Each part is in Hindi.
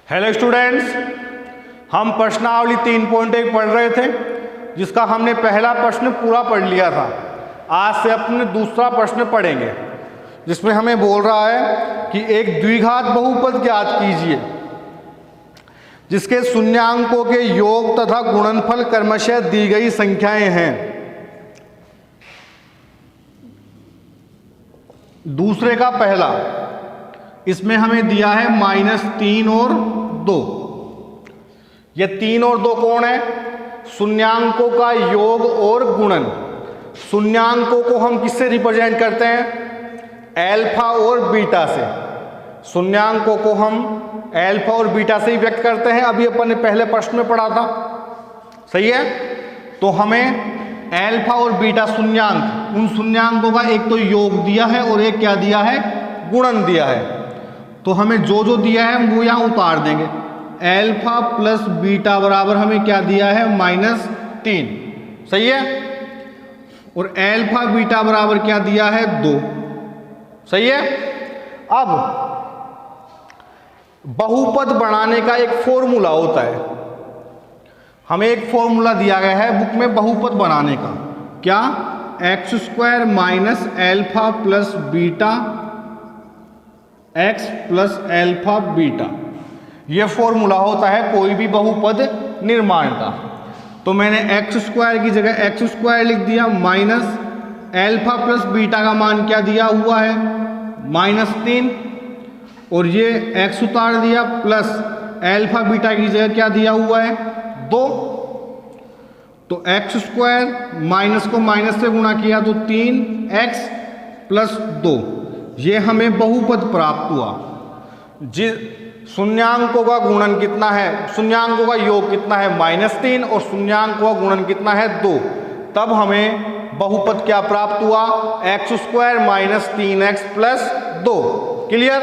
हेलो स्टूडेंट्स, हम प्रश्नावली 3.1 पढ़ रहे थे, जिसका हमने पहला प्रश्न पूरा पढ़ लिया था। आज से अपने दूसरा प्रश्न पढ़ेंगे, जिसमें हमें बोल रहा है कि एक द्विघात बहुपद ज्ञात कीजिए जिसके शून्यांकों के योग तथा गुणनफल क्रमशः दी गई संख्याएं हैं। दूसरे का पहला, इसमें हमें दिया है -3 और 2। ये 3 और 2 कौन है? शून्यांकों का योग और गुणन। शून्यांकों को हम किससे रिप्रेजेंट करते हैं? अल्फा और बीटा से। शून्यांकों को हम अल्फा और बीटा से ही व्यक्त करते हैं। अभी अपन ने पहले प्रश्न में पढ़ा था, सही है। तो हमें अल्फा और बीटा शून्यांक, उन शून्यांकों का एक तो योग दिया है और एक क्या दिया है? गुणन दिया है। तो हमें जो जो दिया है वो यहाँ उतार देंगे। अल्फा प्लस बीटा बराबर हमें क्या दिया है? -3, सही है। और अल्फा बीटा बराबर क्या दिया है? 2, सही है। अब बहुपद बनाने का एक फॉर्मूला होता है। हमें एक फॉर्मूला दिया गया है बुक में बहुपद बनाने का। क्या? x² minus alpha plus beta x plus alpha beta, यह फॉर्मूला होता है कोई भी बहुपद निर्माण का। तो मैंने x² की जगह x² लिख दिया, माइनस अल्फा प्लस बीटा का मान क्या दिया हुआ है? -3, और ये x उतार दिया, प्लस अल्फा बीटा की जगह क्या दिया हुआ है? 2। तो x² माइनस को माइनस से गुणा किया तो 3x प्लस 2, ये हमें बहुपद प्राप्त हुआ। शून्यांकों का गुणन कितना है? शून्यांकों का योग कितना है? -3, और शून्यांकों का गुणन कितना है? 2। तब हमें बहुपद क्या प्राप्त हुआ? x² minus 3x plus 2। Clear?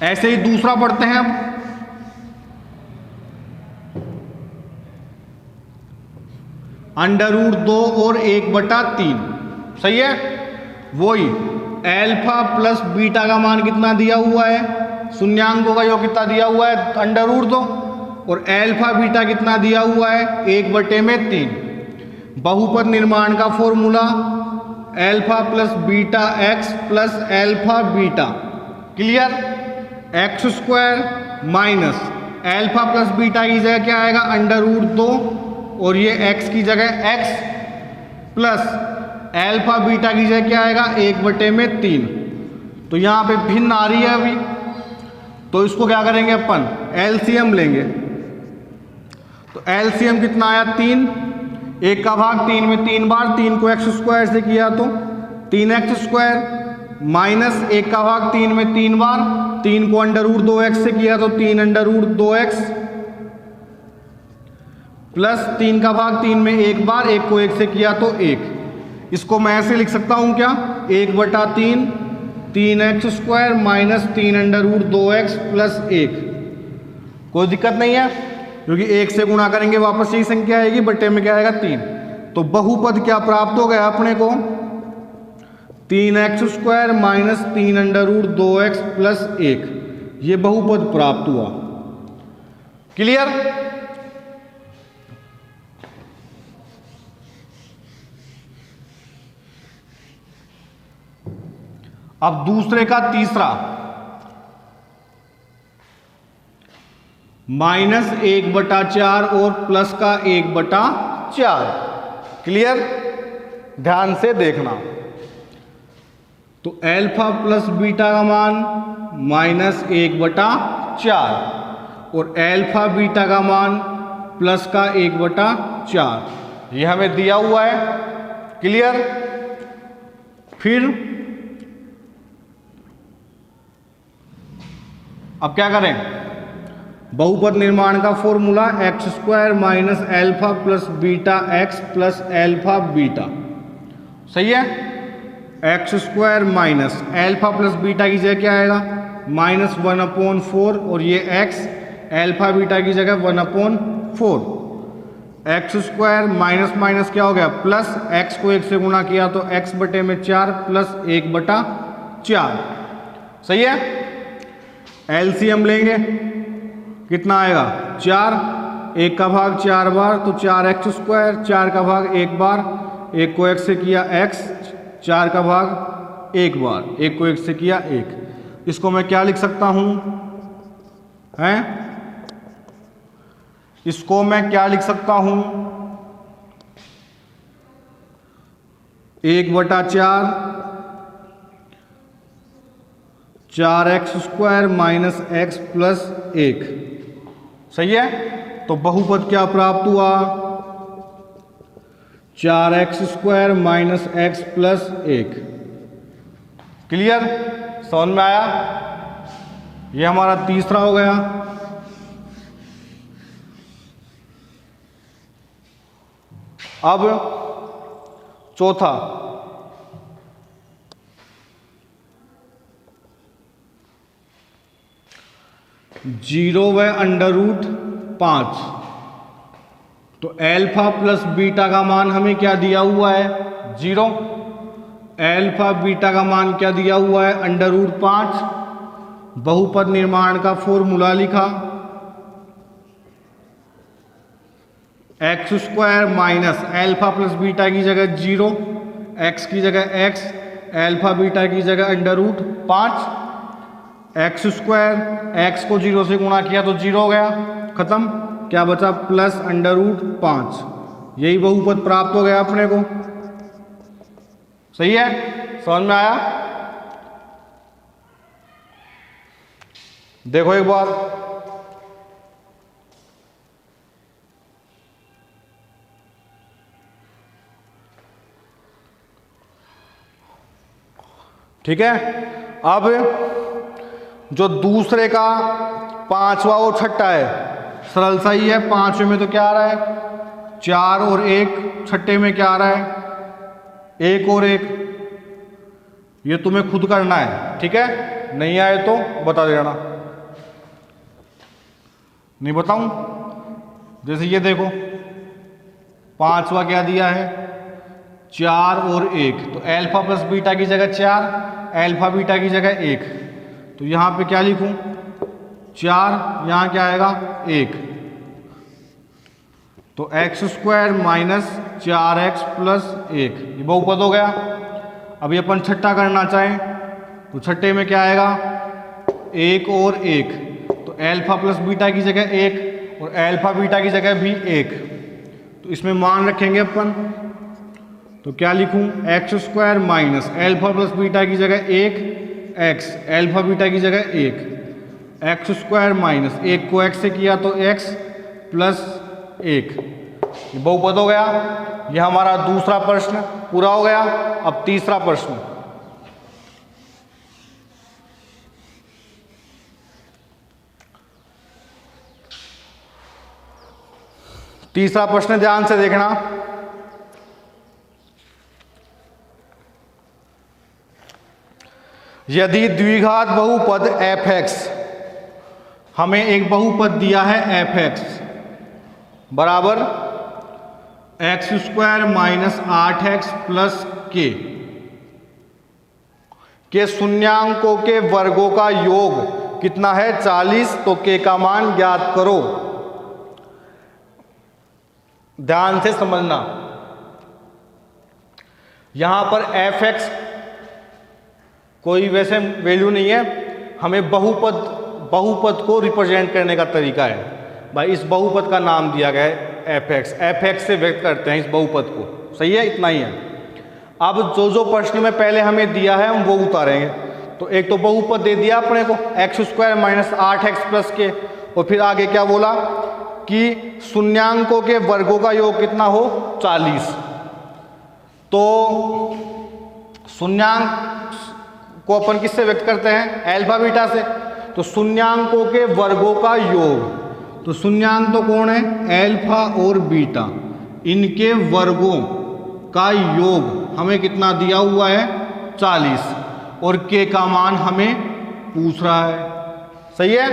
ऐसे ही दूसरा पढ़ते हैं अब। √2 और 1/3, सही है। वही अल्फा प्लस बीटा का मान कितना दिया हुआ है? शून्यांकों का योग कितना दिया हुआ है? √2, और अल्फा बीटा कितना दिया हुआ है? 1/3। बहुपद निर्माण का formula alpha plus beta x plus alpha beta. Clear? x² minus alpha plus beta की जगह क्या आएगा? √2, और ये x की जगह x प्लस अल्फा बीटा की जगह क्या आएगा? 1/3। तो यहाँ पे भिन्न आ रही है अभी, तो इसको क्या करेंगे अपन? एलसीएम लेंगे। तो एलसीएम कितना आया? 3। 1 का भाग 3 में 3 बार, 3 को x² से किया तो 3x², माइनस 1 का भाग 3 में 3 बार, 3 को √2x से किया तो 3√2x, प्लस 3 का भाग 3 में 1 बार, 1 को 1 से किया तो 1। इसको मैं ऐसे लिख सकता हूं क्या? 1/3, 3x² माइनस 3√2x प्लस 1। कोई दिक्कत नहीं है, क्योंकि 1 से गुणा करेंगे वापस यही संख्या आएगी, बटे में क्या आएगा? 3। तो बहुपद क्या प्राप्त हो गया अपने को? 3x² माइनस 3√2x प्लस 1, ये बहुपद प्राप्त हुआ। क्लियर? अब दूसरे का तीसरा, -1/4 और प्लस का 1/4। क्लियर? ध्यान से देखना। तो अल्फा प्लस बीटा का मान -1/4, और अल्फा बीटा का मान प्लस का 1/4, ये हमें दिया हुआ है। क्लियर? फिर अब क्या करें? बहुपद निर्माण का formula x² minus alpha plus beta x plus alpha beta, सही है। x² minus alpha plus beta की जगह क्या आएगा? -1/4, और ये x अल्फा बीटा की जगह 1/4। x² माइनस माइनस क्या हो गया? प्लस, x को 1 से गुणा किया तो x/4 प्लस 1/4, सही है। एलसीएम लेंगे, कितना आएगा 4, 1 का भाग 4 बार तो 4x², 4 का भाग 1 बार, 1 को 1 से किया x, 4 का भाग 1 बार, 1 को 1 से किया 1। इसको मैं क्या लिख सकता हूं, हैं, इसको मैं क्या लिख सकता हूं, 1/4 4x² माइनस x प्लस 1। सही है। तो बहुपद क्या प्राप्त हुआ, 4x² minus x plus 1। Clear, समझ में आया। ये हमारा तीसरा हो गया। अब चौथा, जीरो व √5। तो एल्फा प्लस बीटा का मान हमें क्या दिया हुआ है, 0। एल्फा बीटा का मान क्या दिया हुआ है, √5। बहुपद निर्माण का फॉर्मूला लिखा, x² minus alpha plus beta की जगह 0, x की जगह x, एल्फा बीटा की जगह √5, x², x को 0 से गुणा किया तो 0 हो गया, खत्म। क्या बचा, प्लस √5। यही बहुपद प्राप्त हो गया अपने को। सही है, समझ में आया। देखो एक बार, ठीक है। अब जो दूसरे का पांचवा और छठा है, सरल सा ही है। पांचवे में तो क्या आ रहा है, 4 और 1, छठे में क्या आ रहा है, 1 और 1। ये तुम्हें खुद करना है, ठीक है। नहीं आए तो बता देना, नहीं बताऊं। जैसे ये देखो, पांचवा क्या दिया है, 4 और 1। तो एल्फा प्लस बीटा की जगह 4, एल्फा बीटा की जगह 1। तो यहां पे क्या लिखूं, 4, यहां क्या आएगा 1। तो x² माइनस 4x प्लस 1, ये बहुपद हो गया। अभी अपन छठा करना चाहें तो छठे में क्या आएगा, 1 और 1। तो एल्फा प्लस बीटा की जगह 1 और एल्फा बीटा की जगह भी 1। तो इसमें मान रखेंगे अपन, तो क्या लिखूं, x² minus alpha plus beta की जगह 1, x, एल्फा बीटा की जगह 1, x² माइनस 1 को x से किया तो x प्लस 1। ये बहुपद हो गया। ये हमारा दूसरा प्रश्न पूरा हो गया। अब तीसरा प्रश्न, तीसरा प्रश्न ध्यान से देखना। यदि द्विघात बहुपद f(x), हमें एक बहुपद दिया है f(x) बराबर x² माइनस 8x प्लस के शून्यांकों के वर्गों का योग कितना है, 40। तो k का मान ज्ञात करो। ध्यान से समझना, यहां पर f(x) कोई वैसे वैल्यू नहीं है, हमें बहुपद को रिप्रेजेंट करने का तरीका है। भाई इस बहुपद का नाम दिया गया है f(x) से व्यक्त करते हैं इस बहुपद को। सही है, इतना ही है। अब जो प्रश्न में पहले हमें दिया है हम वो उतारेंगे। तो एक तो बहुपद दे दिया अपने को x² माइनस 8x प्लस के, और फिर आगे क्या बोला कि शून्यांकों के वर्गों का योग कितना हो, 40। तो शून्यांक को अपन किससे व्यक्त करते हैं, एल्फा बीटा से। तो शून्यांकों के वर्गों का योग, तो शून्यांक तो कौन है, एल्फा और बीटा, इनके वर्गों का योग हमें कितना दिया हुआ है, 40। और के का मान हमें पूछ रहा है। सही है।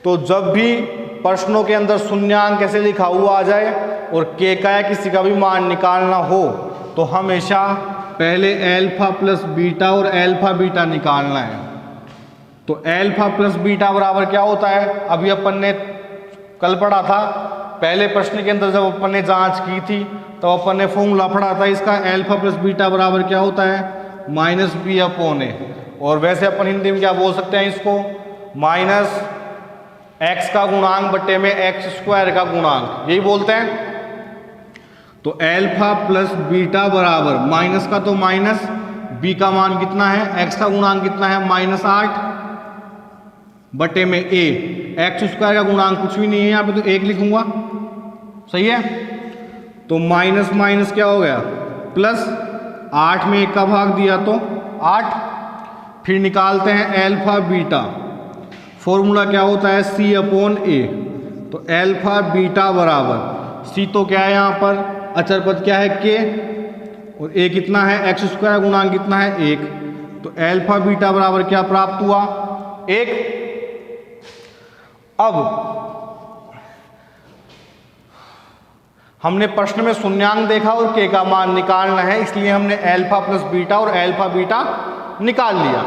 तो जब भी प्रश्नों के अंदर शून्यांक ऐसे लिखा हुआ आ जाए और के का या किसी का भी मान निकालना हो तो हमेशा पहले एल्फा प्लस बीटा और एल्फा बीटा निकालना है। तो तो एल्फा प्लस बीटा बराबर क्या होता है, अभी अपन ने कल पढ़ा था पहले प्रश्न के अंदर, जब अपन ने जांच की थी तो अपन ने फॉर्मूला पढ़ा था इसका, एल्फा प्लस बीटा बराबर क्या होता है, माइनस बी अपॉन ए। और वैसे अपन हिंदी में क्या बोल सकते हैं इसको, माइनस एक्स का गुणांक बट्टे में एक्स स्क्वायर का गुणांक, यही बोलते हैं। तो एल्फा प्लस बीटा बराबर माइनस का तो माइनस, बी का मान कितना है, एक्स का गुणांक कितना है -8 बटे में ए, एक्स स्क्वायर का गुणांक कुछ भी नहीं है यहाँ पे तो 1 लिखूंगा, सही है। तो माइनस माइनस क्या हो गया प्लस, 8 में 1 का भाग दिया तो 8। फिर निकालते हैं एल्फा बीटा, फॉर्मूला क्या होता है सी अपॉन ए। तो एल्फा बीटा बराबर सी तो क्या है यहाँ पर अचर पद क्या है के, और ए कितना है एक्स स्क्वायर गुणांक कितना है 1। तो एल्फा बीटा बराबर क्या प्राप्त हुआ 1। अब हमने प्रश्न में शून्यांक देखा और के का मान निकालना है, इसलिए हमने एल्फा प्लस बीटा और एल्फा बीटा निकाल लिया।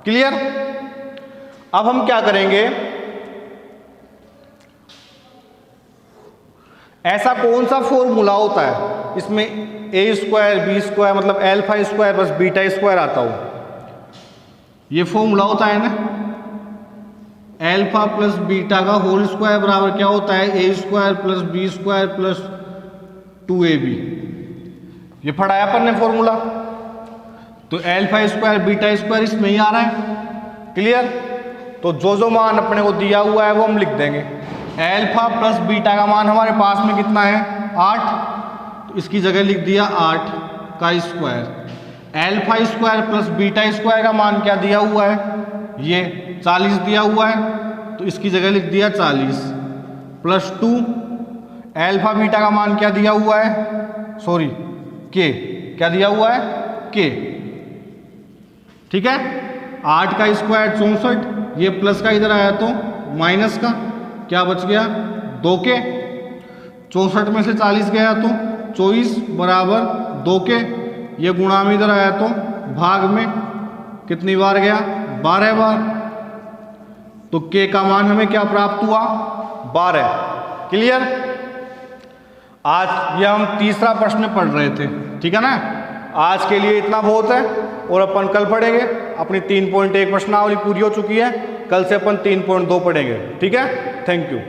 क्लियर। अब हम क्या करेंगे, ऐसा कौन सा फॉर्मूला होता है इसमें ए स्क्वायर बी स्क्वायर मतलब alpha square plus beta square आता हो, ये फॉर्मूला होता है ना, एल्फा प्लस बीटा का होल स्क्वायर बराबर क्या होता है A square plus B square plus 2ab, ये पढ़ा है अपन ने फॉर्मूला। तो एल्फा स्क्वायर बीटा स्क्वायर इसमें ही आ रहा है। क्लियर। तो जो मान अपने को दिया हुआ है वो हम लिख देंगे। एल्फा प्लस बीटा का मान हमारे पास में कितना है 8, तो इसकी जगह लिख दिया 8 का square. Alpha square plus beta square का मान क्या दिया हुआ है, ये 40 दिया हुआ है, तो इसकी जगह लिख दिया 40 प्लस 2। एल्फा बीटा का मान क्या दिया हुआ है, सॉरी के, क्या दिया हुआ है के, ठीक है। 8 का स्क्वायर 64, ये प्लस का इधर आया तो माइनस का, क्या बच गया 2 के, 64 में से 40 गया तो 24 बराबर 2 के, ये गुणा में इधर आया तो भाग में कितनी बार गया 12 बार, तो के का मान हमें क्या प्राप्त हुआ 12। क्लियर। आज ये हम तीसरा प्रश्न पढ़ रहे थे, ठीक है ना। आज के लिए इतना बहुत है और अपन कल पढ़ेंगे। अपनी 3.1 प्रश्नावली पूरी हो चुकी है, कल से अपन 3.2 पढ़ेंगे, ठीक है। Thank you.